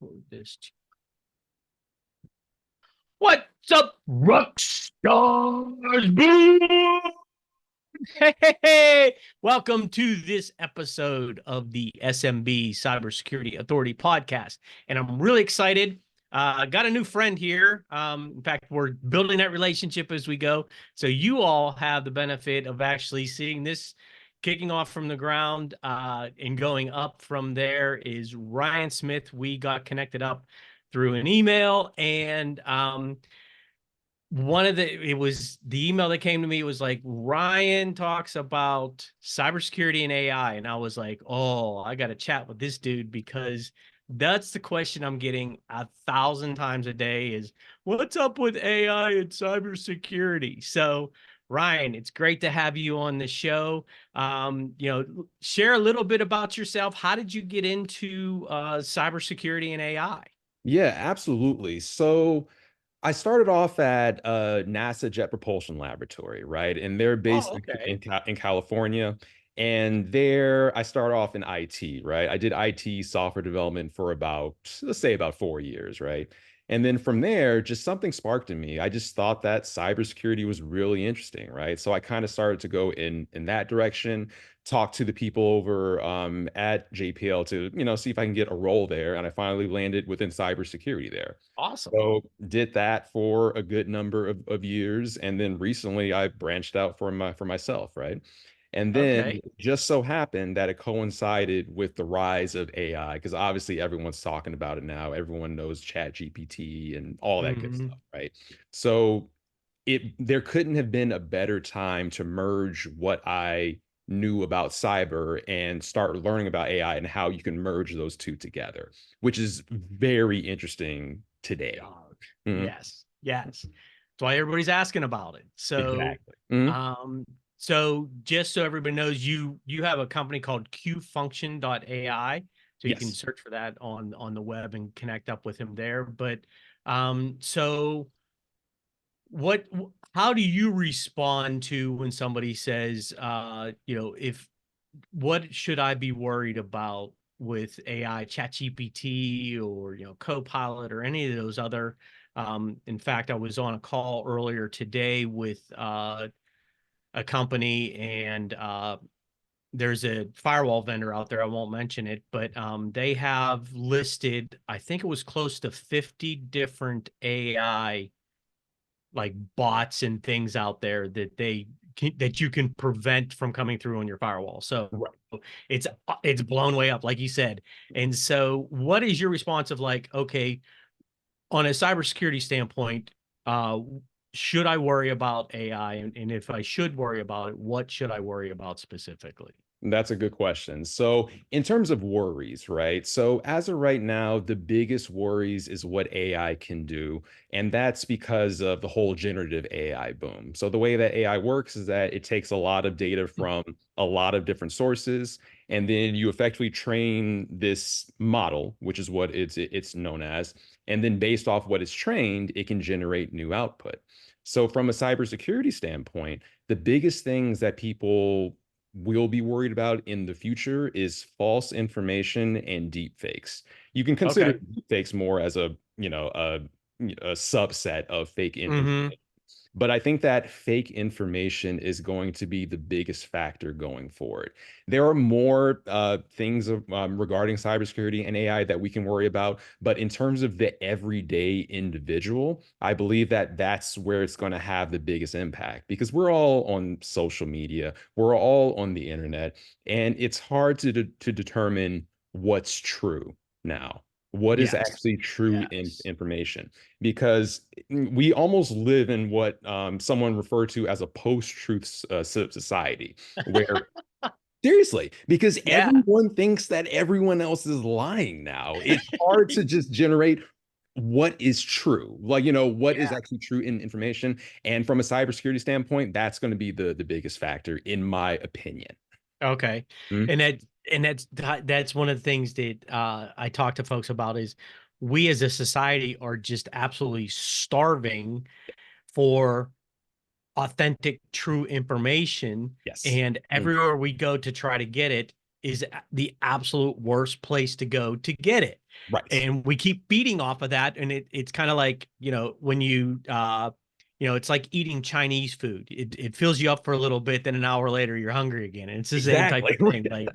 record this. What's up, rock stars? Boom! Hey, welcome to this episode of the SMB Cybersecurity Authority podcast. And I'm really excited. Got a new friend here. In fact, we're building that relationship as we go. So you all have the benefit of actually seeing this kicking off from the ground and going up from there is Ryan Smith. We got connected up through an email, and it was the email that came to me. It was like, Ryan talks about cybersecurity and AI. And I was like, oh, I got to chat with this dude, because that's the question I'm getting 1,000 times a day is, what's up with AI and cybersecurity? So Ryan, it's great to have you on the show. Share a little bit about yourself. How did you get into cybersecurity and AI? Yeah, absolutely. So I started off at NASA Jet Propulsion Laboratory, right? And they're based Oh, okay. in California. And there I started off in IT, right? I did IT software development for about, let's say about 4 years, right? And then from there, just something sparked in me. I just thought that cybersecurity was really interesting, right? So I kind of started to go in that direction, talk to the people over at JPL to, see if I can get a role there. And I finally landed within cybersecurity there. Awesome. So did that for a good number of years, and then recently I branched out for myself, right? And then Okay. just so happened that it coincided with the rise of AI, because obviously everyone's talking about it now. Everyone knows ChatGPT and all that good Mm-hmm. stuff, right? So there couldn't have been a better time to merge what I knew about cyber and start learning about AI and how you can merge those two together, which is very interesting today. Mhm. Yes, yes. That's why everybody's asking about it. So, Exactly. Mhm. um, so just so everybody knows, you have a company called qfunction.ai. So you can Yes. search for that on the web and connect up with him there. But so what how do you respond to when somebody says if what should I be worried about with AI, ChatGPT, or Copilot, or any of those other? In fact, I was on a call earlier today with a company, and there's a firewall vendor out there. I won't mention it, but they have listed, I think it was close to 50 different AI like bots and things out there that you can prevent from coming through on your firewall. So Right. it's blown way up, like you said. And so, what is your response of like, okay, on a cybersecurity standpoint, should I worry about AI, and if I should worry about it, what should I worry about specifically? That's a good question. So, in terms of worries, right? So, as of right now, the biggest worries is what AI can do. And that's because of the whole generative AI boom. So, the way that AI works is that it takes a lot of data from a lot of different sources, and then you effectively train this model, which is what it's known as. And then, based off what it's trained, it can generate new output. So, from a cybersecurity standpoint, the biggest things that people will be worried about in the future is false information and deep fakes. You can consider Okay. deep fakes more as a subset of fake Mm-hmm. information. But I think that fake information is going to be the biggest factor going forward. There are more things regarding cybersecurity and AI that we can worry about. But in terms of the everyday individual, I believe that that's where it's going to have the biggest impact, because we're all on social media, we're all on the internet, and it's hard to determine what's true now. What is Yes. actually true Yes. information? Because we almost live in what someone referred to as a post-truth society, where seriously, because Yeah. everyone thinks that everyone else is lying now. It's hard to just generate what is true, like, what is Yeah. actually true in information. And from a cybersecurity standpoint, that's going to be the biggest factor, in my opinion. Okay. Mhm. And that's one of the things that I talk to folks about is we as a society are just absolutely starving for authentic, true information. Yes. And Mhm. everywhere we go to try to get it, is the absolute worst place to go to get it. Right. And we keep feeding off of that. And it's kind of like, when it's like eating Chinese food. It fills you up for a little bit, then an hour later you're hungry again. And it's the same type Exactly. of thing. Like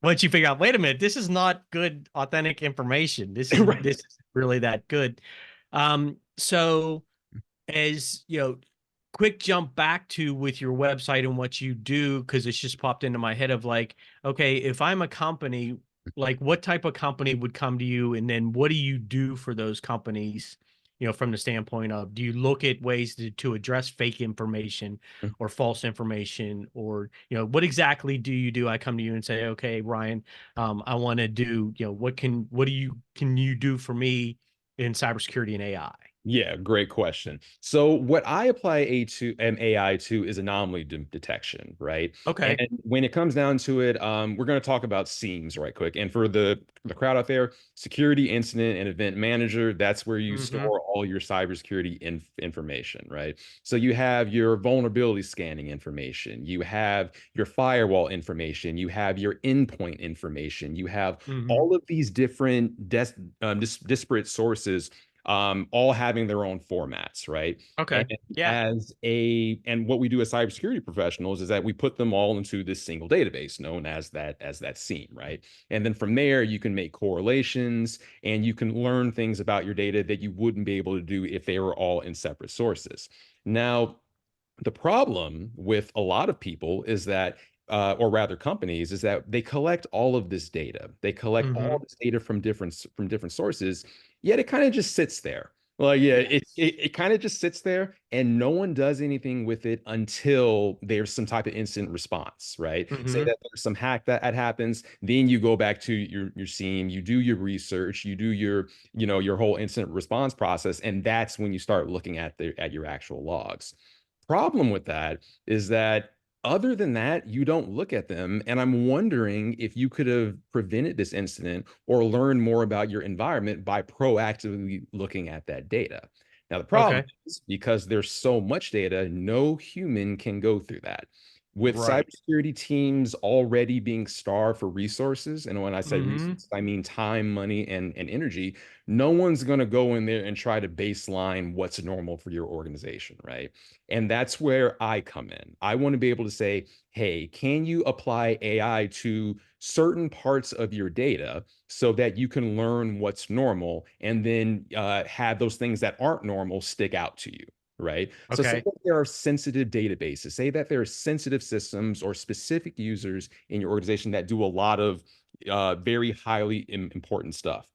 once you figure out, wait a minute, this is not good, authentic information. Right. This is really that good. So as quick jump back to with your website and what you do, because it's just popped into my head of like, okay, if I'm a company, like what type of company would come to you, and then what do you do for those companies, from the standpoint of, do you look at ways to address fake information or false information, or what exactly do you do? I come to you and say, okay, Ryan, I want to do, what can you do for me in cybersecurity and AI? Yeah, great question. So what I apply AI to is anomaly detection, right? Okay. And when it comes down to it, we're going to talk about SIEMs right quick. And for the crowd out there, security incident and event manager, that's where you Mm-hmm. store all your cybersecurity information, right? So you have your vulnerability scanning information, you have your firewall information, you have your endpoint information, you have Mm-hmm. all of these different disparate sources, all having their own formats, right? And Okay. Yeah. and what we do as cybersecurity professionals is that we put them all into this single database known as that SIEM, right? And then from there you can make correlations and you can learn things about your data that you wouldn't be able to do if they were all in separate sources. Now, the problem with a lot of people is that, or rather companies, is that they collect all of this data. They collect all Mm-hmm. this data from different sources, yet it kind of just sits there. Like, yeah, Yes. it kind of just sits there and no one does anything with it until there's some type of instant response, right? Say Mm-hmm. that there's some hack that happens, then you go back to your SIEM, you do your research, you do your whole instant response process, and that's when you start looking at your actual logs. Problem with that is that other than that, you don't look at them. And I'm wondering if you could have prevented this incident or learned more about your environment by proactively looking at that data. Now, the problem Okay. is because there's so much data, no human can go through that. With Right. cybersecurity teams already being starved for resources, and when I say Mm-hmm. resources, I mean time, money, and energy, no one's going to go in there and try to baseline what's normal for your organization, right? And that's where I come in. I want to be able to say, hey, can you apply AI to certain parts of your data so that you can learn what's normal and then have those things that aren't normal stick out to you, right? So say Okay. that there are sensitive databases, say that there are sensitive systems or specific users in your organization that do a lot of very highly important stuff.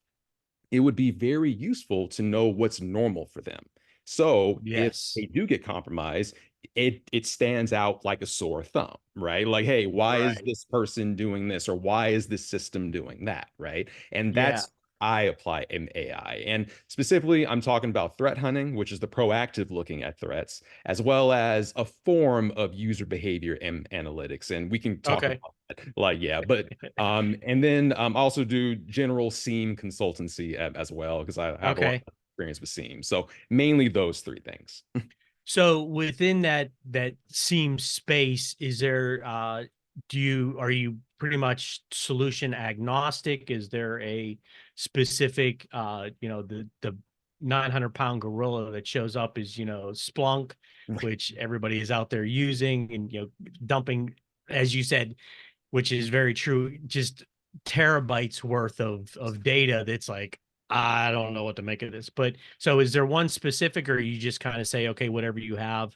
It would be very useful to know what's normal for them. So if Yes. they do get compromised, it stands out like a sore thumb, right? Like, hey, why is Right. this person doing this, or why is this system doing that, right? And Yeah. that's I apply in AI. And specifically, I'm talking about threat hunting, which is the proactive looking at threats, as well as a form of user behavior and analytics. And we can talk Okay. about that. Like, yeah, but and then also do general SIEM consultancy as well, because I have a lot Okay. of experience with SIEM. So mainly those three things. So within that seam space, is there are you pretty much solution agnostic? Is there a specific the 900-pound gorilla that shows up is Splunk, Right. which everybody is out there using, and dumping, as you said, which is very true, just terabytes worth of data that's like, I don't know what to make of this. But so is there one specific, or you just kind of say, okay, whatever you have,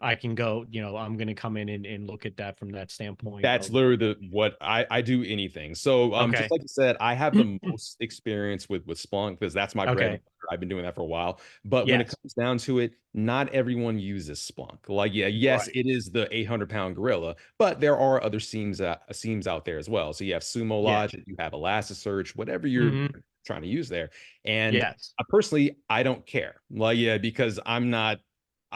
I can go, I'm going to come in and look at that from that standpoint That's of, literally what I do anything. So just okay. like you said, I have the most experience with Splunk because that's my bread and Okay. butter. I've been doing that for a while. But when it Yes. comes down to it, not everyone uses Splunk. Like, yeah, yes, Right. it is the 800-pound gorilla, but there are other seams out there as well. So you have Sumo Yes. Logic, you have Elasticsearch, whatever you're Hmm. trying to use there. And Yes. personally, I don't care. Like, yeah, because I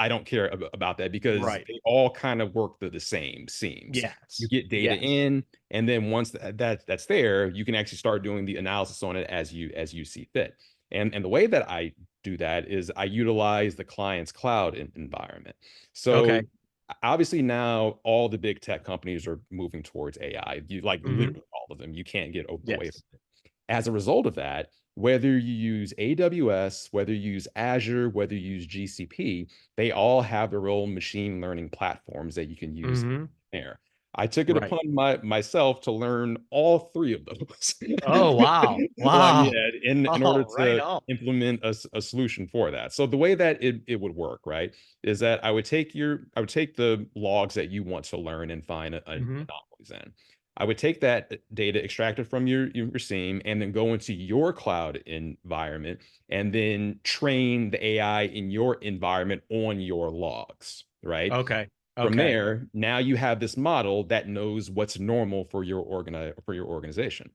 don't care about that because Right. they all kind of work the same seams. You Yes. get data Yes. in, and then once that's there, you can actually start doing the analysis on it as you see fit. And the way that I do that is I utilize the client's cloud environment. So Okay. obviously now all the big tech companies are moving towards AI. You like Mm-hmm. literally all of them. You can't get away from Yes. it. As a result of that, whether you use AWS, whether you use Azure, whether you use GCP, they all have their own machine learning platforms that you can use Mm-hmm. there. I took it Right. upon myself to learn all three of those. Oh, wow. Yeah, Wow. in order Oh, right to on. implement a solution for that. So the way that it would work, right, is that I would take the logs that you want to learn and find Mm-hmm. anomalies in. I would take that data extracted from your SIEM and then go into your cloud environment and then train the AI in your environment on your logs, right? Okay. From Okay. there, now you have this model that knows what's normal for your organization.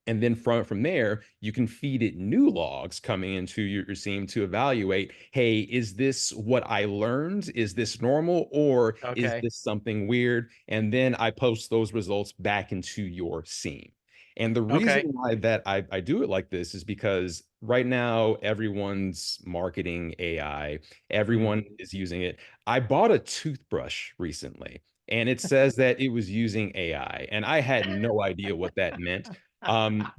And then from there, you can feed it new logs coming into your SIEM to evaluate, hey, is this what I learned? Is this normal? Or is Okay. this something weird? And then I post those results back into your SIEM. And the reason Okay. why that I do it like this is because right now everyone's marketing AI, everyone Mm-hmm. is using it. I bought a toothbrush recently and it says that it was using AI, and I had no idea what that meant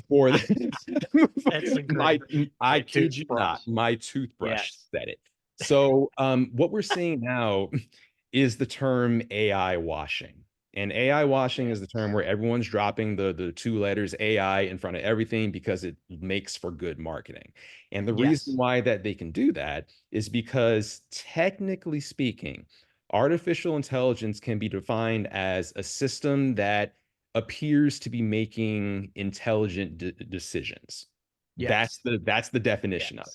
for That's a my I great kid you toothbrush. not, my toothbrush Yes. said it. So what we're seeing now is the term AI washing. And AI washing is the term Yes. where everyone's dropping the two letters AI in front of everything because it makes for good marketing. And the reason Yes. why that they can do that is because technically speaking, artificial intelligence can be defined as a system that appears to be making intelligent decisions. That's Yes. the definition of it.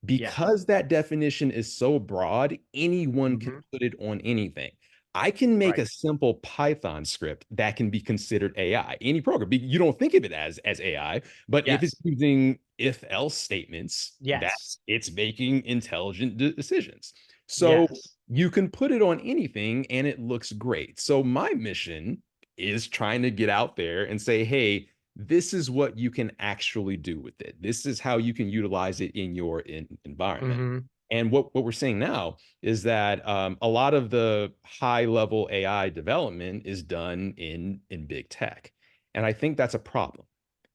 Yes. Yes. Because that definition is so broad, anyone can Mm-hmm. put it on anything. I can make Right. a simple Python script that can be considered AI. Any program, you don't think of it as AI, but if it's Yes. using if-else statements, Yes. that's it's making intelligent decisions. So Yes. you can put it on anything and it looks great. So my mission is trying to get out there and say, hey, this is what you can actually do with it. This is how you can utilize it in your environment. Mm-hmm. And what we're seeing now is that a lot of the high level AI development is done in big tech. And I think that's a problem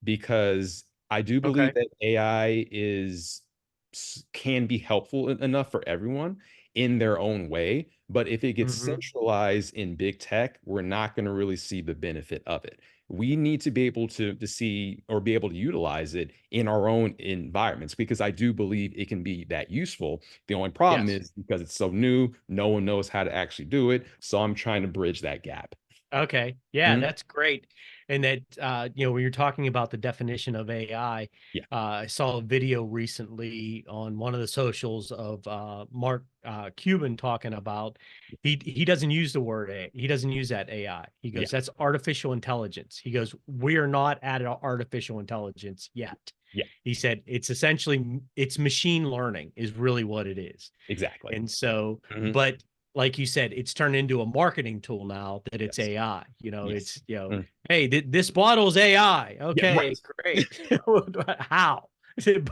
because I do believe Okay. that AI can be helpful enough for everyone in their own way. But if it gets Mm-hmm. centralized in big tech, we're not going to really see the benefit of it. We need to be able to see or be able to utilize it in our own environments because I do believe it can be that useful. The only problem Yes. is because it's so new, no one knows how to actually do it. So I'm trying to bridge that gap. Okay. Yeah, Mhm. that's great. And that when you're talking about the definition of AI, Yeah. I saw a video recently on one of the socials of Mark Cuban talking about he doesn't use the word A, he doesn't use that AI. He Yeah. goes, that's artificial intelligence. He goes, we are not at artificial intelligence yet. Yeah. He said it's machine learning is really what it is. Exactly. And so, Mhm. but like you said, it's turned into a marketing tool now that it's Yes. AI. Yes. It's, Mm. hey, this bottle's AI. Yeah. Okay, Right. great. How?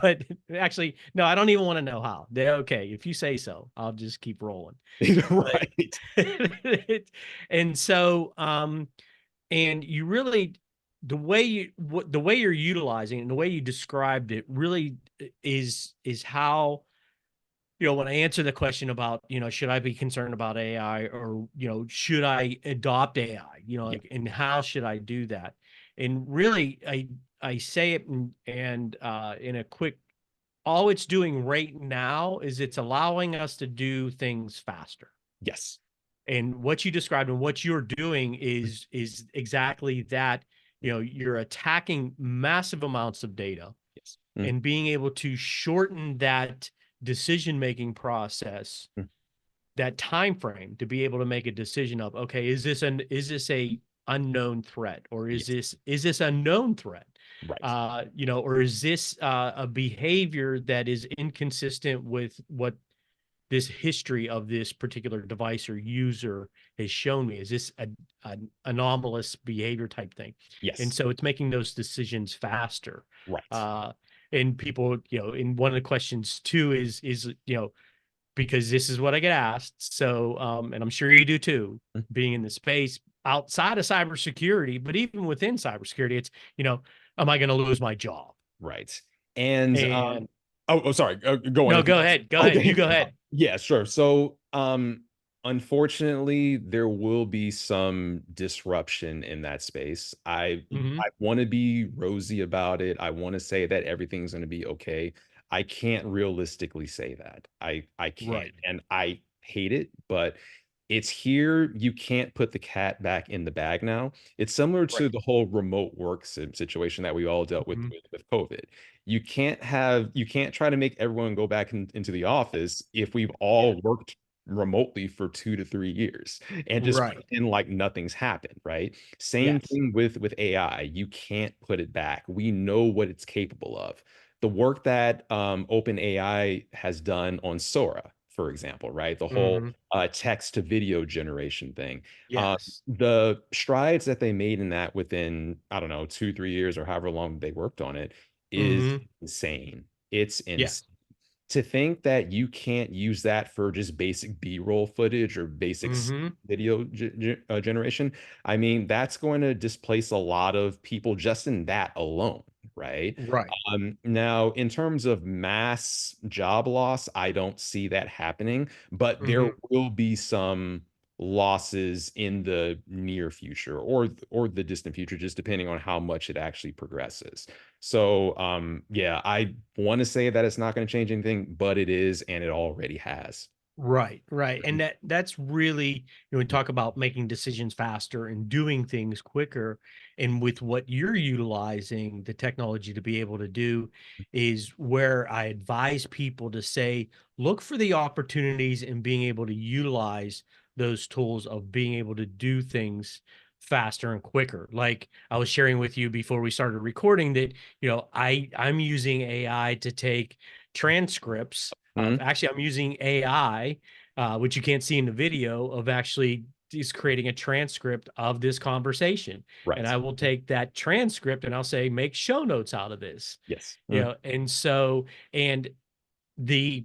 But actually, no, I don't even want to know how. Okay, if you say so, I'll just keep rolling. But Right. and so, and you really the way you're utilizing it and the way you described it really is how when I answer the question about, should I be concerned about AI or, should I adopt AI, Yeah. like, and how should I do that? And really, I say it in a quick, all it's doing right now is it's allowing us to do things faster. Yes. And what you described and what you're doing Mm. is exactly that. You're attacking massive amounts of data Yes. Mm. and being able to shorten that decision making process, Mm. that time frame to be able to make a decision of, okay, is this a unknown threat, or Yes. is this a known threat, Right. or is this a behavior that is inconsistent with what this history of this particular device or user has shown me? Is this an anomalous behavior type thing? And Yes. so it's making those decisions faster. Right. Uh, and people, and one of the questions too is, because this is what I get asked. So, and I'm sure you do too, Mm. being in the space outside of cybersecurity, but even within cybersecurity, it's, am I going to lose my job? Right. And And sorry, go on no, if you go ahead. Go ahead. You okay. go ahead. Yeah, sure. So, unfortunately, there will be some disruption in that space. Hmm. I want to be rosy about it. I want to say that everything's going to be okay. I can't realistically say that. I can't, Right. and I hate it, but it's here. You can't put the cat back in the bag now. It's similar to Right. the whole remote work situation that we all dealt with Hmm. with COVID. You can't try to make everyone go back into the office if we've Yeah. all worked remotely for 2 to 3 years and just Right. pretend like nothing's happened, right? Same Yes. thing with AI. You can't put it back. We know what it's capable of. The work that OpenAI has done on Sora, for example, right? The whole Hmm. text to video generation thing. Yes. The strides that they made in that within, I don't know, 2, 3 years or however long they worked on it is Hmm. insane. It's Yeah. insane. To think that you can't use that for just basic B-roll footage or basic Hmm. video generation, I mean, that's going to displace a lot of people just in that alone, right? Right. Now, in terms of mass job loss, I don't see that happening, but there Hmm. will be some losses in the near future or the distant future, just depending on how much it actually progresses. So, yeah, I want to say that it's not going to change anything, but it is, and it already has. Right, right. Mhm. And that's really, we talk about making decisions faster and doing things quicker. And with what you're utilizing the technology to be able to do is where I advise people to say, look for the opportunities in being able to utilize those tools of being able to do things faster and quicker. Like I was sharing with you before we started recording that, I'm using AI to take transcripts of Mhm. actually, I'm using AI, which you can't see in the video, of actually is creating a transcript of this conversation. And Right. I will take that transcript and I'll say, make show notes out of this, Yes. Mhm. and so, and the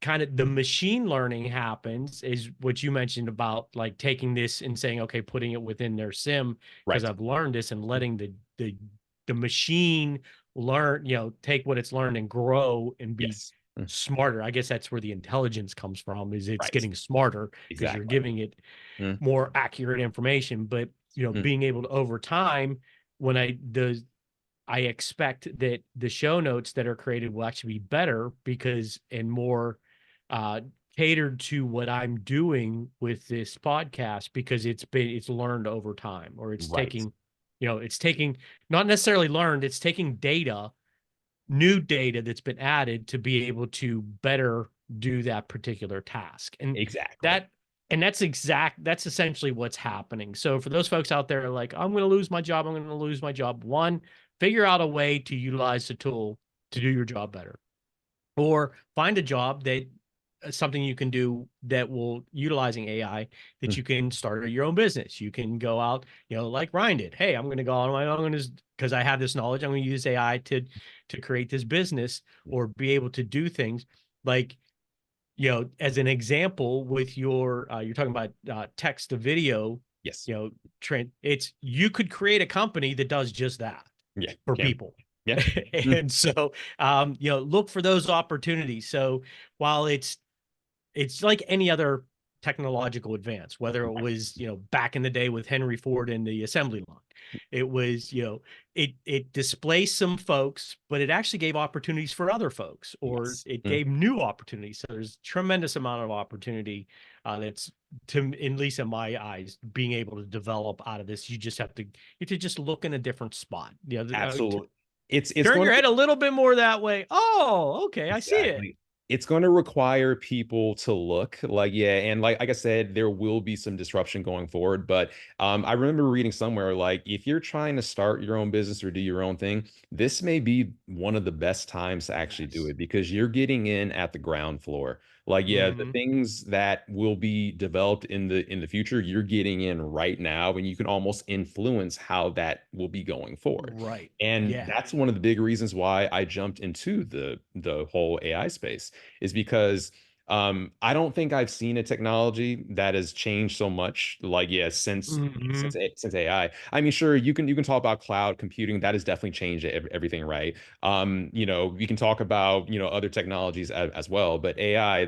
kind of the machine learning happens is what you mentioned about like taking this and saying, okay, putting it within their sim because Right. I've learned this and Mhm. letting the machine learn, take what it's learned and grow and be Yes. Mhm. smarter. I guess that's where the intelligence comes from, is it's Right. getting smarter because you're Exactly. giving it Mhm. more accurate information. But Mhm. being able to over time, when I expect that the show notes that are created will actually be better because and more uh, catered to what I'm doing with this podcast because it's learned over time, or it's Right. taking, it's taking, not necessarily learned, it's taking data, new data that's been added to be able to better do that particular task. Exactly. That that's essentially what's happening. So for those folks out there like, I'm going to lose my job, I'm going to lose my job. One, figure out a way to utilize the tool to do your job better, or find a job that something you can do that will utilizing AI that Mhm. you can start your own business. You can go out, like Ryan did. Hey, I'm going to go on my own because I have this knowledge. I'm going to use AI to create this business or be able to do things like, as an example with you're talking about text to video, Yes. trend. It's you could create a company that does just that Yeah. for Can. people. Yeah. Mhm. And so, look for those opportunities. So while it's like any other technological advance, whether it Right. was, back in the day with Henry Ford and the assembly line, it was, it displaced some folks, but it actually gave opportunities for other folks, or Yes. it Mhm. gave new opportunities. So there's tremendous amount of opportunity that's, to at least in my eyes, being able to develop out of this. You have to just look in a different spot. Absolutely. It's Turn going your to head a little bit more that way. Oh, okay, I see it. exactly. It's going to require people to look like, yeah, and like I said, there will be some disruption going forward. But I remember reading somewhere like if you're trying to start your own business or do your own thing, this may be one of the best times to actually do Yes. it because you're getting in at the ground floor. Like, yeah, the Hmm. things that will be developed in the future, you're getting in right now, and you can almost influence how that will be going forward. Right. And Yeah. that's one of the big reasons why I jumped into the whole AI space is because I don't think I've seen a technology that has changed so much, like, yeah, Mhm. since AI. I mean, sure, you can talk about cloud computing. That has definitely changed everything, right? You know, you can talk about, you know, other technologies as well, but AI,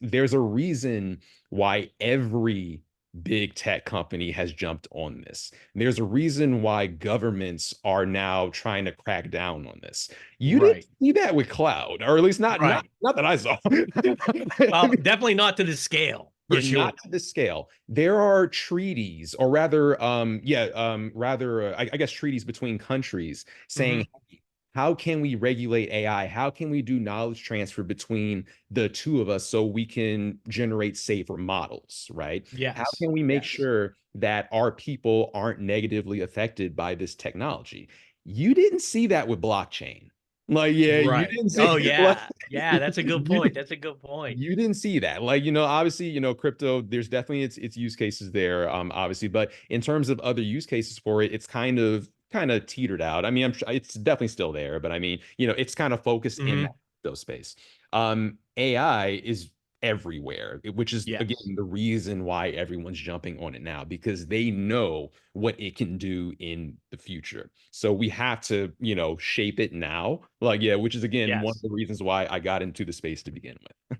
there's a reason why every big tech company has jumped on this. There's a reason why governments are now trying to crack down on this. You didn't Right. see that with cloud, or at least Right. not that I saw. Well, definitely not to the scale for Yeah, sure. not to this scale. There are treaties, or rather, I guess treaties between countries saying, Mhm. "Hey, how can we regulate AI? How can we do knowledge transfer between the two of us so we can generate safer models, right? How Yes. can we make Yes. sure that our people aren't negatively affected by this technology?" You didn't see that with blockchain. Like, yeah, you Right. didn't see Oh like yeah. Yeah, that's a good you point. That's a good point. you didn't see that. Like, you know, obviously, you know, crypto, there's definitely its use cases there, obviously, but in terms of other use cases for it, it's kind of teetered out. I mean, it's definitely still there, but I mean, you know, it's kind of focused in that Mhm. crypto space. AI is everywhere, which is Yes. again the reason why everyone's jumping on it now, because they know what it can do in the future. So we have to, you know, shape it now. Like, yeah, which is again one of Yes. the reasons why I got into the space to begin with.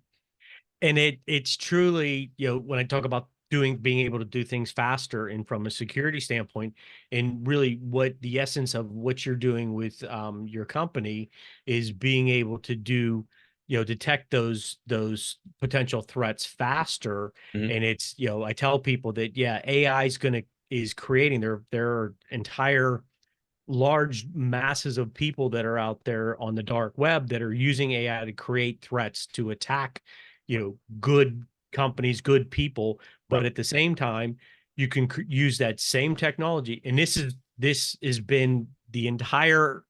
And it's truly, when I talk about being able to do things faster and from a security standpoint, and really what the essence of what you're doing with your company is being able to do, detect those potential threats faster. Mhm. And it's, I tell people that, yeah, AI is creating their entire large masses of people that are out there on the dark web that are using AI to create threats to attack, good companies, good people. But Right. at the same time, you can use that same technology. And this has been the entire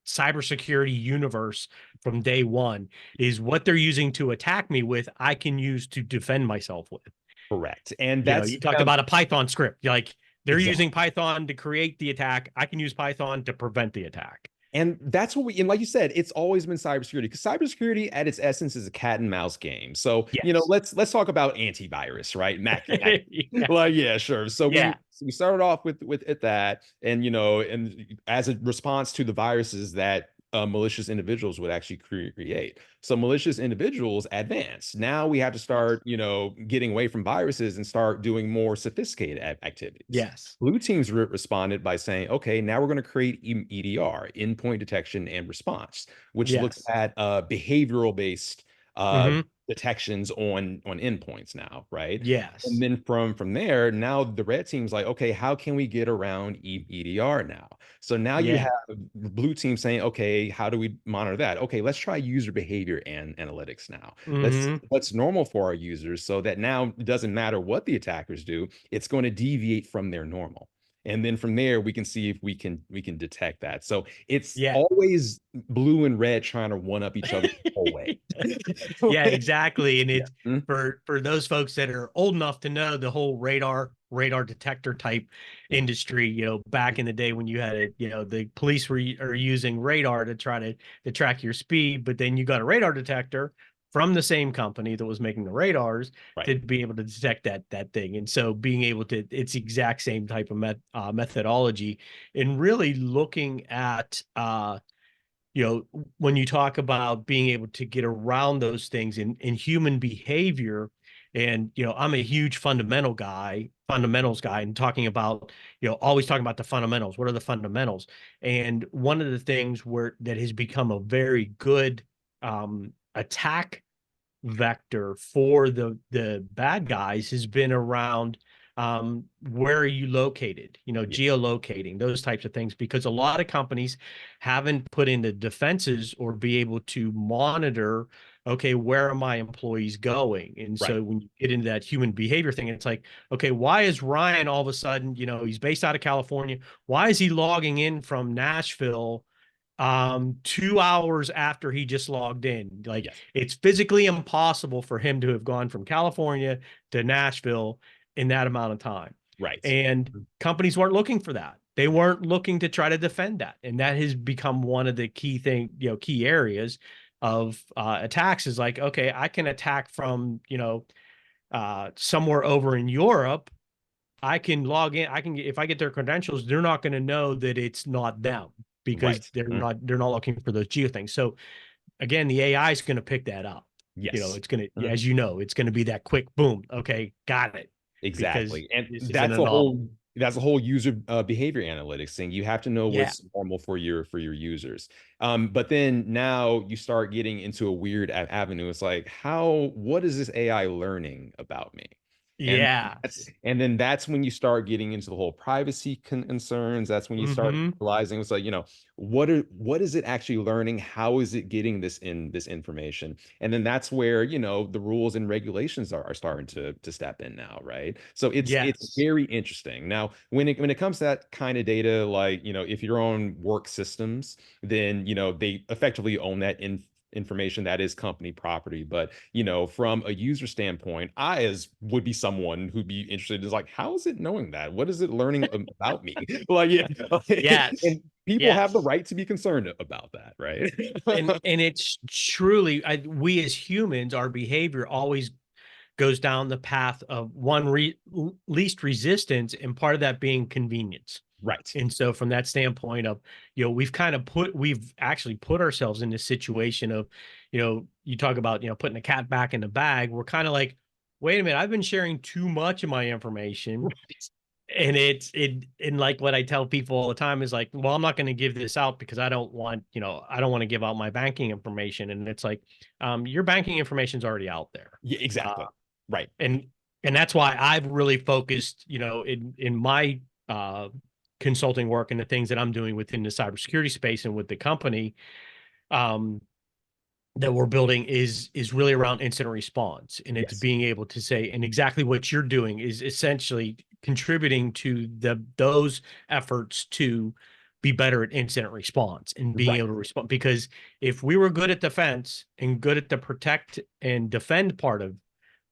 cybersecurity universe from day one is what they're using to attack me with, I can use to defend myself with. Correct. And that's You talked about a Python script. Like they're exactly. using Python to create the attack. I can use Python to prevent the attack. And that's what and like you said, it's always been cybersecurity, because cybersecurity at its essence is a cat and mouse game. So, you know, Yes. let's talk about antivirus, right? Mac. Yeah. Like, yeah, sure. So Yeah. we started off with that, and you know, and as a response to the viruses that malicious individuals would actually create. So malicious individuals advance. Now we have to Yes. start, you know, getting away from viruses and start doing more sophisticated activities. Yes. Blue teams responded by saying, okay, now we're going to create EDR, endpoint detection and response, which looks Yes. at behavioral based uh, Hmm. detections on endpoints now, right? And Yes. then from there, now the red team's like, okay, how can we get around EDR now? So now you Yeah. have blue team saying, okay, how do we monitor that? Okay, let's try user behavior and analytics now. Let's see Hmm. what's normal for our users, so that now it doesn't matter what the attackers do, it's going to deviate from their normal. And then from there, we can see if we can detect that. So it's Yeah. always blue and red trying to one up each other the whole way. Yeah, exactly. And Yeah. it's for those folks that are old enough to know the whole radar detector type industry, back in the day when you had it, the police are using radar to try to track your speed, but then you got a radar detector from the same company that was making the radars Right. to be able to detect that thing. And so being able to, it's the exact same type of methodology, and really looking at when you talk about being able to get around those things in human behavior. And I'm a huge fundamentals guy, and talking about, always talking about the fundamentals. What are the fundamentals? And one of the things where that has become a very good attack vector for the bad guys has been around, where are you located, Yeah. geolocating, those types of things, because a lot of companies haven't put in the defenses or be able to monitor, okay, where are my employees going? And Right. so when you get into that human behavior thing, it's like, okay, why is Ryan all of a sudden, he's based out of California, why is he logging in from Nashville 2 hours after he just logged in? Like, Yes. it's physically impossible for him to have gone from California to Nashville in that amount of time. Right. And companies weren't looking for that. They weren't looking to try to defend that. And that has become one of the key areas of attacks is like, okay, I can attack from, somewhere over in Europe. I can log in. If I get their credentials, they're not going to know that it's not them because Right. they're not looking for those geo things. So again, the AI is going to pick that up. Yes. It's going to, as it's going to be that quick boom. Okay, got it. Because Exactly. And this is an that's a anomaly. whole user behavior analytics thing. You have to know Yeah. what's normal for your users. But then now you start getting into a weird avenue. It's like, what is this AI learning about me? And Yeah. that's when you start getting into the whole privacy concerns. That's when you start Mm-hmm. realizing it's like, what is it actually learning? How is it getting this information? And then that's where, the rules and regulations are starting to step in now, right? So it's Yes. very interesting. Now, when it comes to that kind of data, like, if you're on work systems, then, they effectively own that information that is company property. But, from a user standpoint, I as would be someone who'd be interested is like, how is it knowing that? What is it learning about me? Like, yeah, Yes. and people have the Yes. right to be concerned about that, right? And it's truly, we as humans, our behavior always goes down the path of least resistance, and part of that being convenience. Right. And so from that standpoint of, we've actually put ourselves in this situation of, you talk about, putting the cat back in the bag. We're kind of like, wait a minute, I've been sharing too much of my information. And and like what I tell people all the time is like, well, I'm not going to give this out because I don't want to give out my banking information. And it's like, your banking information is already out there. Yeah, Uh, exactly. Right. and that's why I've really focused, in my consulting work and the things that I'm doing within the cybersecurity space and with the company um, that we're building is really around incident response, and it's Yes. being able to say, and exactly what you're doing is essentially contributing to those efforts to be better at incident response and being Right. able to respond. Because if we were good at defense and good at the protect and defend part of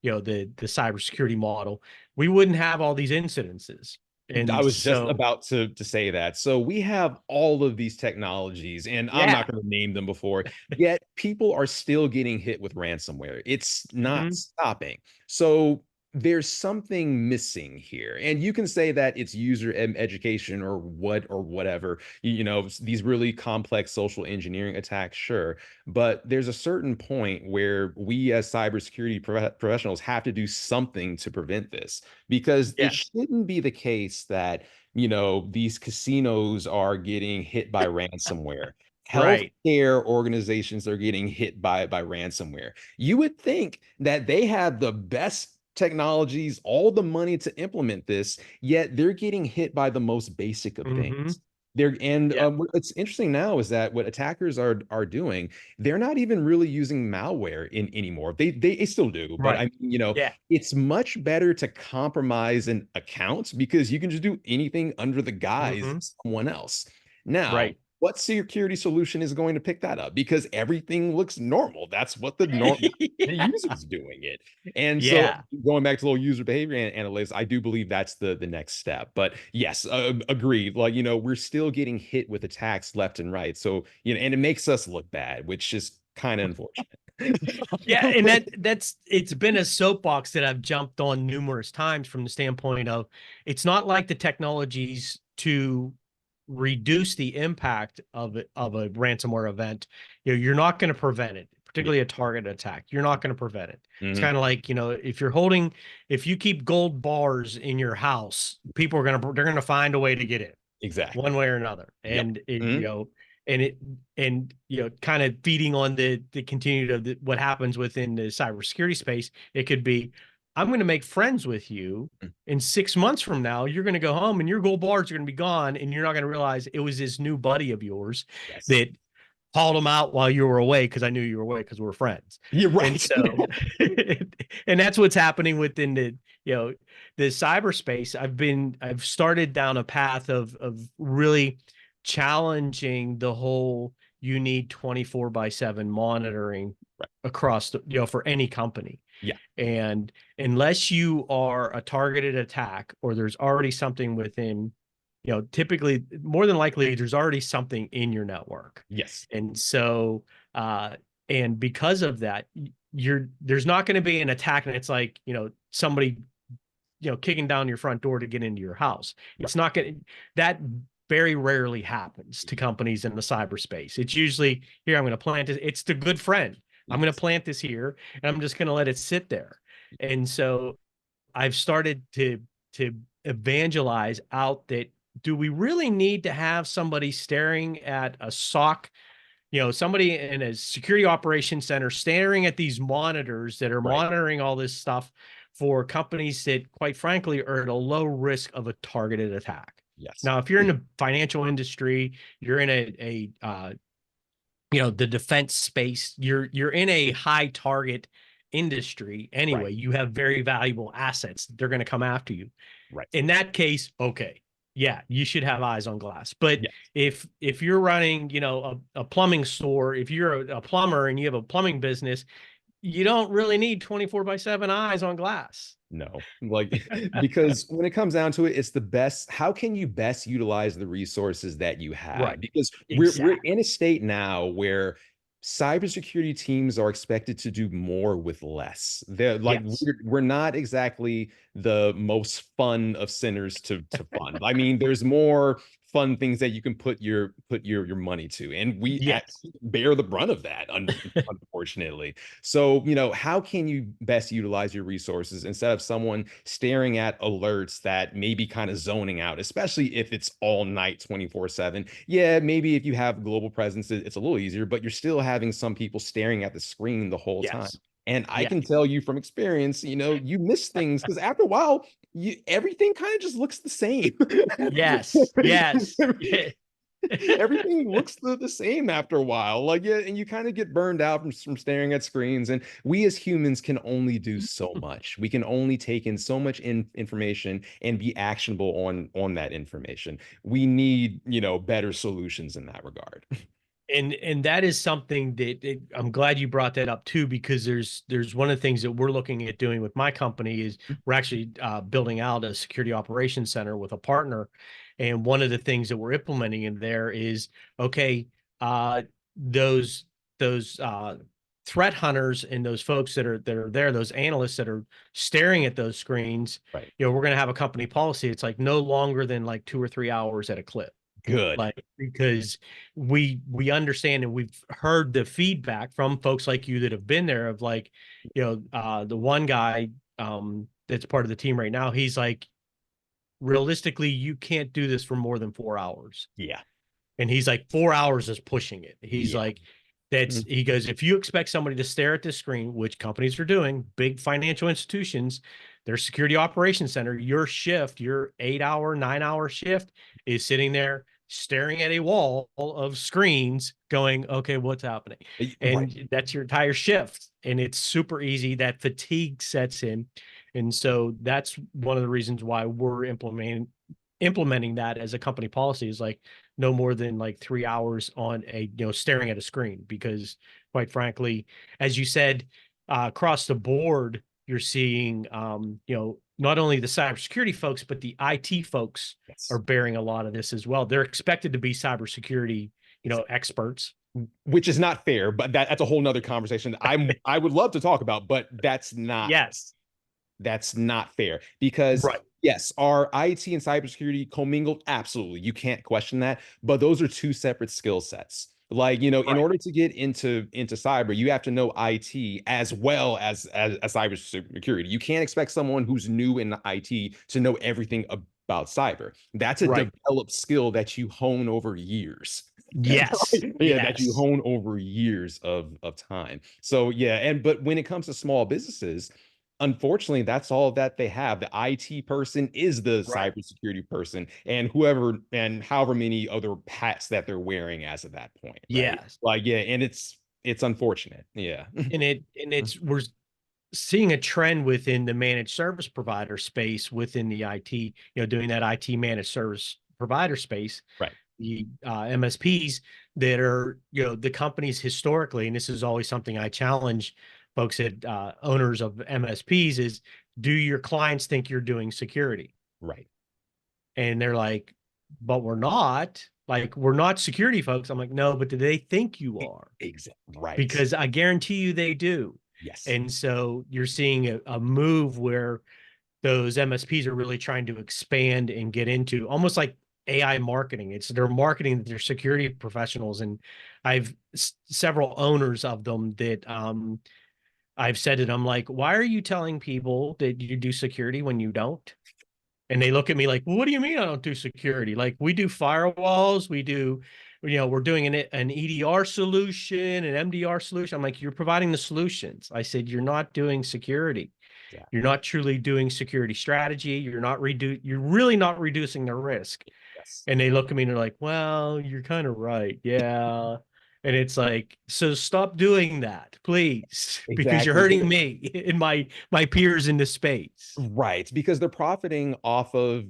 the cybersecurity model, we wouldn't have all these incidences. I And was just so, about to say that. So we have all of these technologies, and I'm yeah. not going to name them before, yet people are still getting hit with ransomware. It's not Mhm. stopping. So there's something missing here. And you can say that it's user education or whatever, these really complex social engineering attacks, sure. But there's a certain point where we as cybersecurity professionals have to do something to prevent this, because it Yes. shouldn't be the case that, these casinos are getting hit by ransomware. Right. Healthcare organizations are getting hit by ransomware. You would think that they have the best technologies, all the money to implement this, yet they're getting hit by the most basic of Hmm. things. They're and Yeah. what's interesting now is that what attackers are doing, they're not even really using malware in anymore. They still do, but I Right. mean, Yeah. it's much better to compromise an account because you can just do anything under the guise Hmm. of someone else. Now, Right. what security solution is going to pick that up? Because everything looks normal. That's what the Yeah. user's doing it. And so Yeah. going back to the little user behavior analytics, I do believe that's the next step. But yes, agreed. Like, we're still getting hit with attacks left and right. So, and it makes us look bad, which is kind of unfortunate. Yeah, and it's been a soapbox that I've jumped on numerous times from the standpoint of, it's not like the technologies to reduce the impact of a ransomware event. You're not going to prevent it, Yeah. particularly a target attack. You're not going to prevent it. It's Hmm. kind of like, if you keep gold bars in your house, they're gonna find a way to get in Exactly. one way or another. Yep. And it, Mhm. and it, and kind of feeding on the continued of what happens within the cybersecurity space. It could be, I'm going to make friends with you. In 6 months from now, you're going to go home and your gold bars are going to be gone, and you're not going to realize it was this new buddy of yours Yes. that hauled them out while you were away, because I knew you were away because we're friends. You're And right. so, and that's what's happening within the cyberspace. I've started down a path of really challenging the whole, you need 24/7 monitoring Right. across for any company. Yeah. And unless you are a targeted attack, or there's already something within, typically, more than likely, there's already something in your network. Yes. And so, And because of that, there's not going to be an attack. And it's like, somebody, kicking down your front door to get into your house. It's not going to, that very rarely happens to companies in the cyberspace. It's usually, here, I'm going to plant it. It's the good friend. I'm going to plant this here and I'm just going to let it sit there. And so I've started to evangelize out that, do we really need to have somebody staring at a SOC, somebody in a security operations center staring at these monitors that are monitoring all this stuff for companies that, quite frankly, are at a low risk of a targeted attack? Yes. Now, if you're in the financial industry, you're in the defense space, you're in a high target industry anyway. You have very valuable assets. They're going to come after you. In that case, okay, yeah, you should have eyes on glass. But if you're running, a plumbing store, if you're a plumber and you have a plumbing business, you don't really need 24/7 eyes on glass. No, because when it comes down to it, it's the best. How can you best utilize the resources that you have? Because we're in a state now where cybersecurity teams are expected to do more with less. They're like, we're not exactly the most fun of sinners to fund. I mean, there's more fun things that you can put your money to, and we bear the brunt of that, unfortunately. So, how can you best utilize your resources instead of someone staring at alerts that may be kind of zoning out, especially if it's all night 24/7? Yeah, maybe if you have global presence, it's a little easier, but you're still having some people staring at the screen the whole time. And I can tell you from experience, you miss things because after a while, everything kind of just looks the same. Everything looks the same after a while. And you kind of get burned out from staring at screens. And we as humans can only do so much. We can only take in so much information and be actionable on that information. We need, better solutions in that regard. And that is something that I'm glad you brought that up too, because there's one of the things that we're looking at doing with my company is we're actually building out a security operations center with a partner. And one of the things that we're implementing in there is, okay, those threat hunters and those folks that are there, those analysts that are staring at those screens, we're going to have a company policy. It's like no longer than like 2 or 3 hours at a clip. Good. Because we understand and we've heard the feedback from folks like you that have been there of like, the one guy that's part of the team right now, he's like, realistically, you can't do this for more than 4 hours. Yeah. And he's like, 4 hours is pushing it. He's like, he goes, if you expect somebody to stare at this screen, which companies are doing, big financial institutions, their security operations center, your shift, your 8-hour, 9-hour shift is sitting there staring at a wall of screens going, okay, what's happening? And that's your entire shift. And it's super easy. That fatigue sets in. And so that's one of the reasons why we're implementing that as a company policy, is like no more than like 3 hours on a, staring at a screen, because quite frankly, as you said, across the board, you're seeing, not only the cybersecurity folks, but the IT folks are bearing a lot of this as well. They're expected to be cybersecurity, experts. Which is not fair, but that's a whole nother conversation I would love to talk about, but that's not. That's not fair, because yes, are IT and cybersecurity commingled? Absolutely. You can't question that, but those are two separate skill sets. Like, in order to get into cyber, you have to know IT as well as cybersecurity. You can't expect someone who's new in IT to know everything about cyber. That's a developed skill that you hone over years. That you hone over years of time. So but when it comes to small businesses, unfortunately, that's all that they have. The IT person is the cybersecurity person, and however many other hats that they're wearing as of that point. And it's unfortunate. And we're seeing a trend within the managed service provider space within the IT, doing that IT managed service provider space. The MSPs that are, the companies historically, and this is always something I challenge folks at owners of MSPs is, do your clients think you're doing security? And they're like, but we're not. Like, we're not security folks. I'm like, no, but do they think you are? Exactly. Right. Because I guarantee you they do. Yes. And so you're seeing a move where those MSPs are really trying to expand and get into almost like AI marketing. It's they're marketing their security professionals. And I've several owners of them that I've said it. I'm like, why are you telling people that you do security when you don't? And they look at me like, well, what do you mean I don't do security? Like, we do firewalls, we do, we're doing an EDR solution, an MDR solution. I'm like, you're providing the solutions. I said, you're not doing security. You're Exactly. not truly doing security strategy. You're really not reducing the risk. Yes. And they look at me and they're like, well, you're kind of right. Yeah. And it's like, so stop doing that, please, because you're Exactly. hurting me and my peers in the space. Right, because they're profiting off of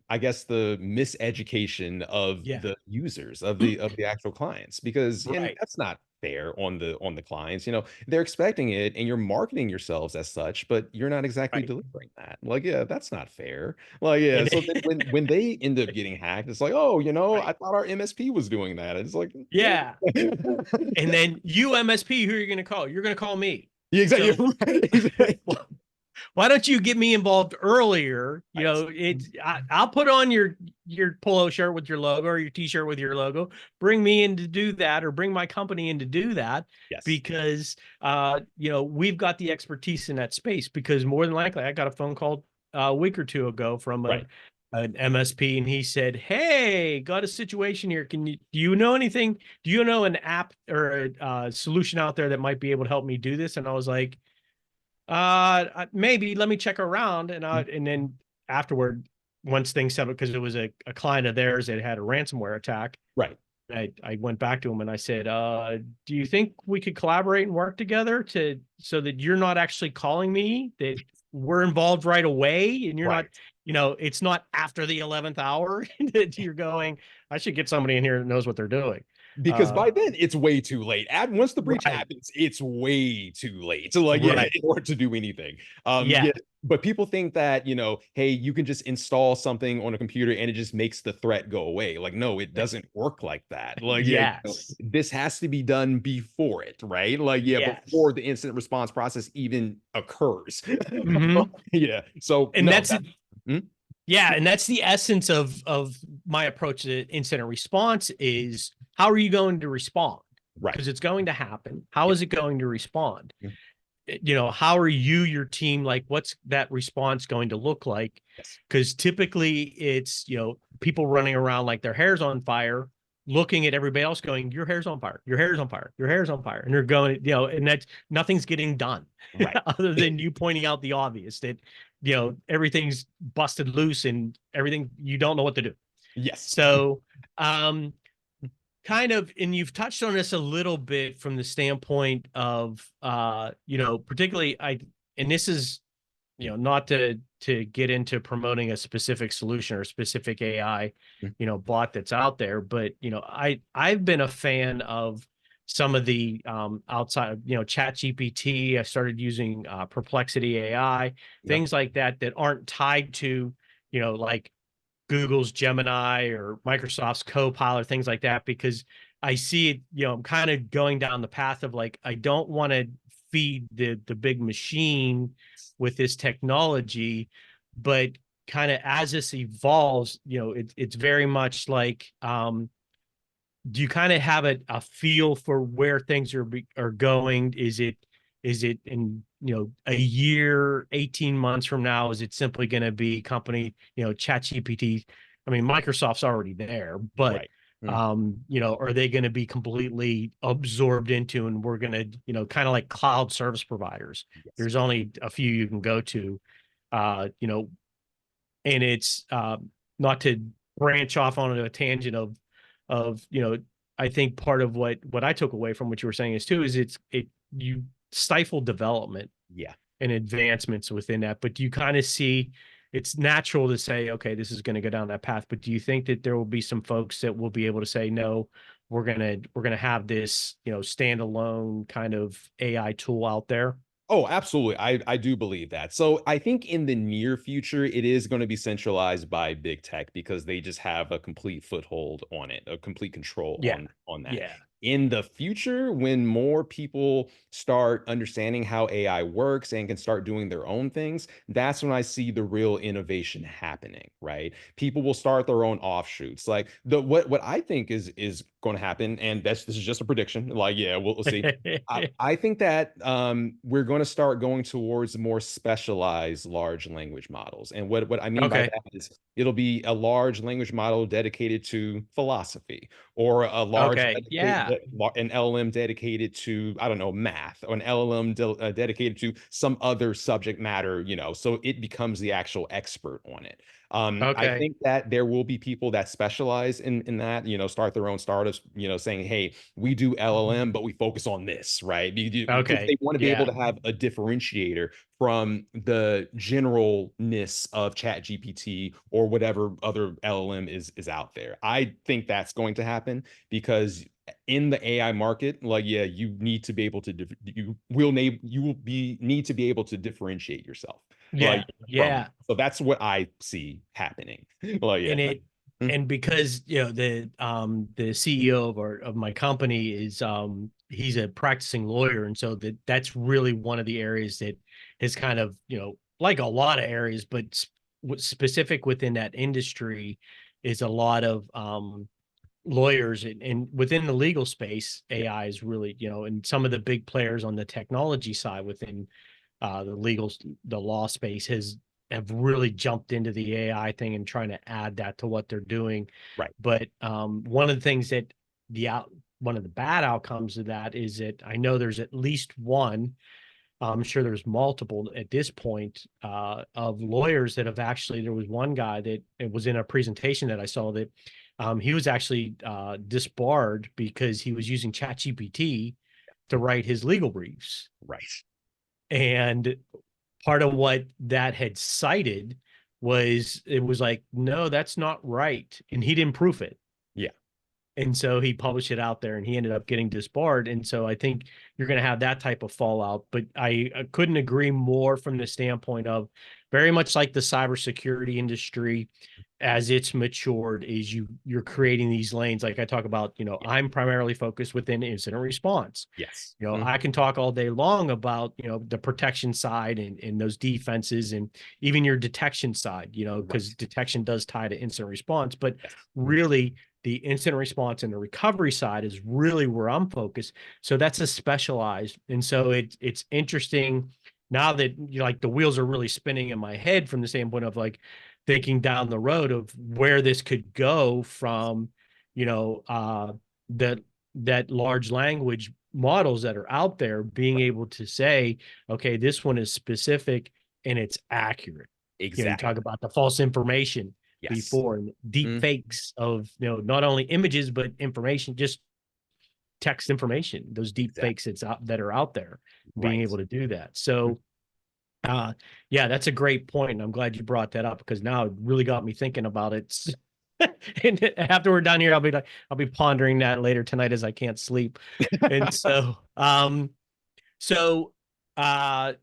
I guess, the miseducation of Yeah. the users, of the actual clients, because and Right. that's not fair on the clients. They're expecting it, and you're marketing yourselves as such, but you're not exactly Right. delivering that. Like, yeah, that's not fair. Like, yeah, And so then when they end up getting hacked, it's like, oh, right. I thought our MSP was doing that. It's like, yeah. Yeah. And then you MSP, who are you going to call? You're going to call me. Yeah, exactly. So Right, exactly. why don't you get me involved earlier? Right. I'll put on your polo shirt with your logo or your t-shirt with your logo. Bring me in to do that, or bring my company in to do that, Yes. because we've got the expertise in that space. Because more than likely, I got a phone call a week or two ago from Right. an MSP, and he said, "Hey, got a situation here. Do you know anything? Do you know an app or a solution out there that might be able to help me do this?" And I was like, maybe let me check around. And then afterward, once things settled, because it was a client of theirs that had a ransomware attack, Right. I went back to him and I said, do you think we could collaborate and work together so that you're not actually calling me, that we're involved right away, and you're not, Right. it's not after the 11th hour that you're going, I should get somebody in here that knows what they're doing. Because by then it's way too late. Once the breach Right, happens, it's way too late to, like, yeah, right. in order to do anything. Yeah, Yeah, but people think that, hey, you can just install something on a computer and it just makes the threat go away. Like, no, it doesn't work like that. Like, yeah, yes, this has to be done before it, right? Like, yeah, before yes. the incident response process even occurs. Hmm. Yeah. So And no, that's that. Hmm? Yeah, and that's the essence of my approach to incident response is, how are you going to respond? Right. Because it's going to happen. How Yeah. is it going to respond? How are you, your team, like, what's that response going to look like? Yes. Because typically it's, people running around like their hair's on fire, looking at everybody else going, your hair's on fire, your hair's on fire, your hair's on fire. And they're going, and that's, nothing's getting done Right. other than you pointing out the obvious that, everything's busted loose and everything, you don't know what to do. Yes. So, um, kind of, and you've touched on this a little bit from the standpoint of particularly, and this is, not to get into promoting a specific solution or a specific AI bot that's out there, but I've been a fan of some of the outside, ChatGPT. I started using Perplexity AI, Yep. things like that aren't tied to like Google's Gemini or Microsoft's Copilot, things like that, because I see it, I'm kind of going down the path of, like, I don't want to feed the big machine with this technology, but kind of as this evolves, it's very much like, do you kind of have a feel for where things are going? Is it in, a year, 18 months from now, is it simply going to be company, ChatGPT? I mean, Microsoft's already there, but Right. Mm. are they going to be completely absorbed into, and we're going to, kind of like cloud service providers. Yes. There's only a few you can go to, uh, you know, and it's not to branch off onto a tangent of I think part of what I took away from what you were saying is too, is you stifle development Yeah. and advancements within that, but do you kind of see, it's natural to say, okay, this is going to go down that path, but do you think that there will be some folks that will be able to say, no, we're gonna have this standalone kind of AI tool out there? Oh, absolutely. I do believe that. So I think in the near future, it is going to be centralized by big tech because they just have a complete foothold on it, a complete control Yeah. on that. Yeah. In the future, when more people start understanding how AI works and can start doing their own things, that's when I see the real innovation happening, right? People will start their own offshoots. Like the what I think is going to happen, and this is just a prediction. Like, yeah, we'll see. I think that we're going to start going towards more specialized large language models. And what I mean by Okay. that is it'll be a large language model dedicated to philosophy, or a large Okay. Yeah. an LLM dedicated to, I don't know, math, or an LLM dedicated to some other subject matter, so it becomes the actual expert on it. I Okay. think that there will be people that specialize in that, start their own startups, saying, hey, we do LLM, but we focus on this, right? Because Okay. they want to be able Yeah. to have a differentiator from the generalness of ChatGPT or whatever other LLM is out there. I think that's going to happen because in the AI market, like, yeah, you need to be able to need to be able to differentiate yourself, like, Yeah. from it. Yeah. So that's what I see happening. Like, yeah. And it Mm. and because the CEO of my company is he's a practicing lawyer, and so that's really one of the areas that is kind of, like a lot of areas, but specific within that industry is a lot of lawyers, and within the legal space, Yeah. AI is really, and some of the big players on the technology side within the law space have really jumped into the AI thing and trying to add that to what they're doing. Right. But one of the things that one of the bad outcomes of that is that I know there's at least one. I'm sure there's multiple at this point of lawyers that have actually. There was one guy that it was in a presentation that I saw that he was actually disbarred because he was using ChatGPT to write his legal briefs. Right. And part of what that had cited was it was like, no, that's not right. And he didn't proof it. Yeah. And so he published it out there and he ended up getting disbarred. And so I think you're going to have that type of fallout. But I couldn't agree more from the standpoint of very much like the cybersecurity industry as it's matured is you're creating these lanes. Like I talk about, Yeah. I'm primarily focused within incident response. Yes. I can talk all day long about, the protection side and those defenses and even your detection side, because Right. detection does tie to incident response, but Yes. really the incident response and the recovery side is really where I'm focused. So that's a specialized. And so it's interesting now that like the wheels are really spinning in my head from the standpoint of like thinking down the road of where this could go from, you know, that large language models that are out there being able to say, okay, this one is specific and it's accurate. You talk Exactly. about the false information Yes. before and deep Mm. fakes of, not only images, but information, just text information, those deep Exactly. fakes that are out there, being Right. able to do that. So, yeah, that's a great point. And I'm glad you brought that up because now it really got me thinking about it. And after we're done here, I'll be pondering that later tonight as I can't sleep. And so, so, uh,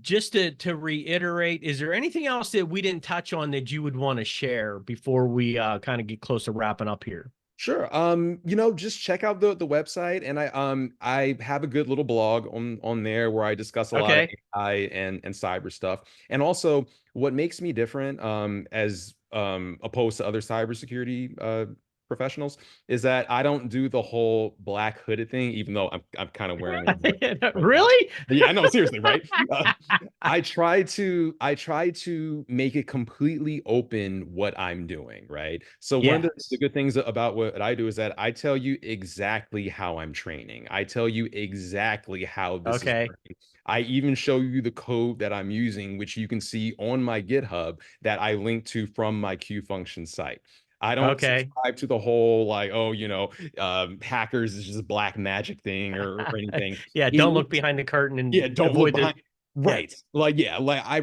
just to reiterate, is there anything else that we didn't touch on that you would want to share before we kind of get close to wrapping up here? Sure. Just check out the website, and I have a good little blog on there where I discuss a lot of Okay. AI and cyber stuff. And also what makes me different as opposed to other cybersecurity professionals is that I don't do the whole black hooded thing, even though I'm kind of wearing one right now. Really? Yeah, I know, seriously, right? I try to make it completely open what I'm doing, right? So one of the Yes. good things about what I do is that I tell you exactly how I'm training. I tell you exactly how this is Okay. working. I even show you the code that I'm using, which you can see on my GitHub that I link to from my Q function site. I don't Okay. subscribe to the whole like, oh, hackers is just black magic thing or anything. Yeah. Don't look behind the curtain Yeah, and don't look avoid the, behind. yeah. Right. Like, yeah, like I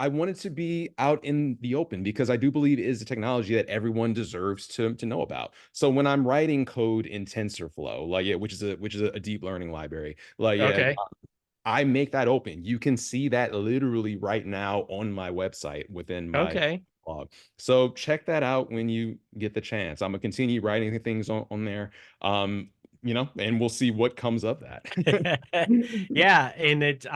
want it to be out in the open because I do believe it is a technology that everyone deserves to know about. So when I'm writing code in TensorFlow, like, yeah, which is a deep learning library, like, yeah, Okay. I make that open. You can see that literally right now on my website within my Okay. blog. So check that out when you get the chance. I'm gonna continue writing things on there. And we'll see what comes of that. Yeah, and it's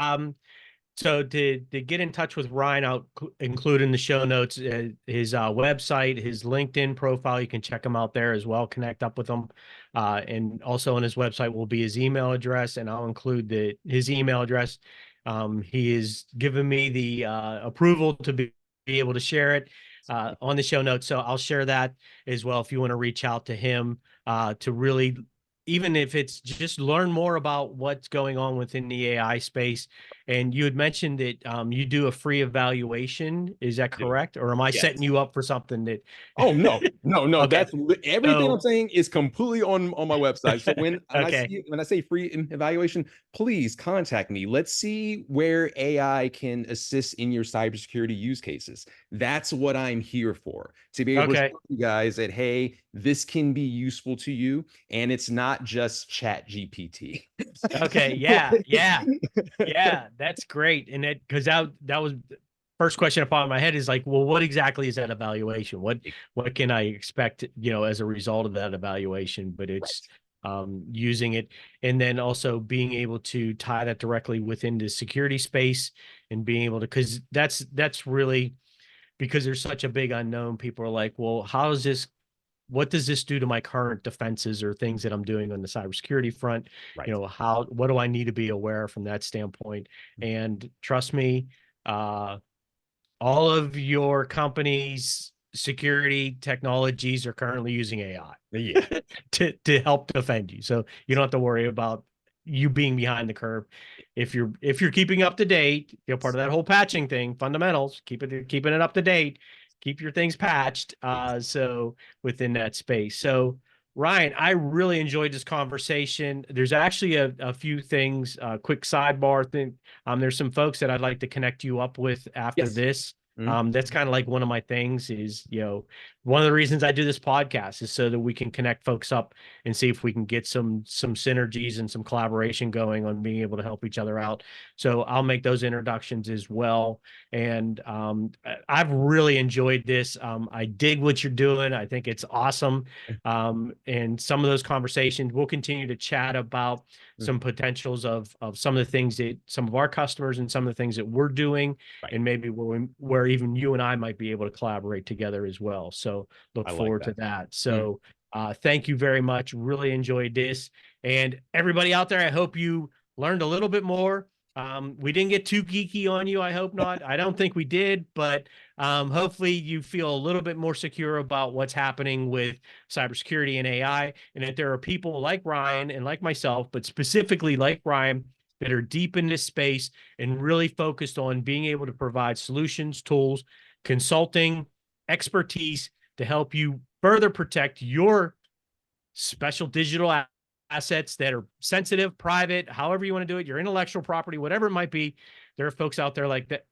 so to get in touch with Ryan, I'll include in the show notes his website, his LinkedIn profile. You can check him out there as well. Connect up with him, and also on his website will be his email address, and I'll include his email address. He has given me the approval to be able to share it on the show notes, so I'll share that as well if you want to reach out to him to really, even if it's just learn more about what's going on within the AI space. And you had mentioned that you do a free evaluation. Is that Dude, correct? Or am I setting yes. you up for something that? Oh no. Okay. That's everything I'm So, saying is completely on my website. So okay. when I say free evaluation, please contact me. Let's see where AI can assist in your cybersecurity use cases. That's what I'm here for, to be able to Okay. show you guys that, hey, this can be useful to you, and it's not just ChatGPT. Okay. Yeah. Yeah. Yeah. That's great. And because that was first question that popped in my head is like, well, what exactly is that evaluation? What can I expect, as a result of that evaluation? But it's Right. using it, and then also being able to tie that directly within the security space, and being able to, because that's really, because there's such a big unknown. People are like, well, what does this do to my current defenses or things that I'm doing on the cybersecurity front? Right. What do I need to be aware from that standpoint? And trust me, uh, all of your company's security technologies are currently using AI Yeah. to help defend you. So you don't have to worry about you being behind the curve. If you're keeping up to date, part of that whole patching thing, fundamentals, keeping it up to date, keep your things patched. So within that space. So Ryan, I really enjoyed this conversation. There's actually a few things, quick sidebar thing. There's some folks that I'd like to connect you up with after Yes. this. Mhm. That's kind of like one of my things is, one of the reasons I do this podcast is so that we can connect folks up and see if we can get some synergies and some collaboration going on being able to help each other out. So I'll make those introductions as well. And I've really enjoyed this. I dig what you're doing. I think it's awesome. And some of those conversations we'll continue to chat about some potentials of some of the things that some of our customers and some of the things that we're doing, Right. and maybe where even you and I might be able to collaborate together as well. So look I like forward to that. that. Mm. So thank you very much. Really enjoyed this. And everybody out there, I hope you learned a little bit more. We didn't get too geeky on you. I hope not. I don't think we did, but hopefully you feel a little bit more secure about what's happening with cybersecurity and AI, and that there are people like Ryan and like myself, but specifically like Ryan, that are deep in this space and really focused on being able to provide solutions, tools, consulting, expertise to help you further protect your special digital assets that are sensitive, private, however you want to do it, your intellectual property, whatever it might be. There are folks out there like that,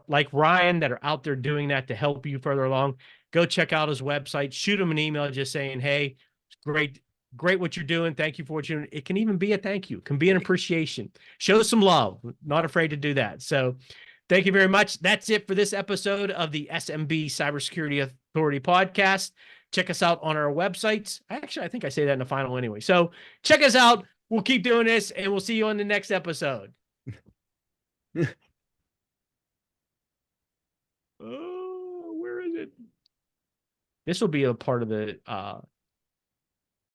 like Ryan, that are out there doing that to help you further along. Go check out his website, shoot him an email just saying, hey, it's great what you're doing. Thank you for what you're doing. It can even be a thank you, it can be an appreciation. Show some love. Not afraid to do that. So thank you very much. That's it for this episode of the SMB Cybersecurity Authority podcast. Check us out on our websites. Actually, I think I say that in the final anyway. So check us out. We'll keep doing this, and we'll see you on the next episode. Oh, where is it? This will be a part of the